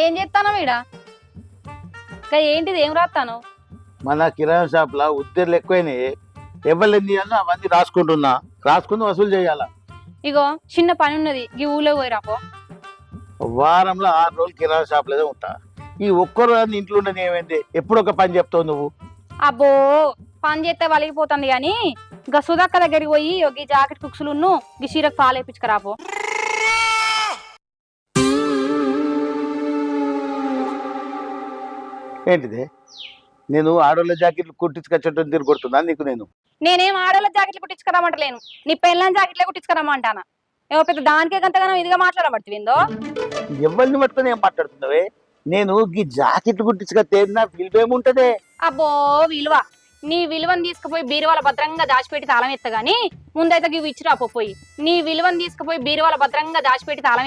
ఏం చేస్తాను వీడ ఏంటిది ఏం రాస్తాను? మన కిరాణా షాప్ లా ఉద్దెర్లు ఎక్కువైనాయి. ఎవరు ఎన్ని ఇవ్వాలో అవన్నీ రాసుకుని వసూలు చేయాలా. ఇగో చిన్న పని ఉన్నది, ఈ ఊళ్ళో పోయిరాపో. వారంలో 6 రోజులు కిరాణా షాప్ లేదో ఉంటా. ఈ ఒక్కరు ఇంట్లో ఉండని ఏమైంది? ఎప్పుడు ఒక పని చెప్తావు నువ్వు? అబ్బో పని చేస్తే వలిగిపోతుంది గాని ఇంకా సుధక్క దగ్గరికి పోయి ఈ జాకెట్ కుక్సులున్ను ఈ చీరకు పాలు వేపించుకురాపో. ఏంటిది? నేను ఆడోళ్ళ జాకెట్లు కుట్టించుకొచ్చటం తిరుగుతున్నా నీకు? నేనేం ఆడోళ్ళ జాకెట్లు కుట్టించుకురామంటలేను, నీ పెళ్ళని జాకెట్లే కుట్టించుకురామంటానా. ఏవో పెద్ద దానికే గంతగానో ఇదిగా మాట్లాడబడుతుందో. ఎవరిని పట్టుకొని ఏం మాట్లాడుతున్నావే? నేను ఈ జాకెట్లు కుట్టించుకొస్తే నా విలువ ఏముంటదే? అబ్బో విలువ, నీ విలువను తీసుకుపోయి బీరువాల భద్రంగా దాచిపెట్టి తాళం ఎత్తగాని ముందైతే ఇవి ఇచ్చిరాపో పోయి. నీ విలువను తీసుకుపోయి బీరువాల భద్రంగా దాచిపెట్టి తాళం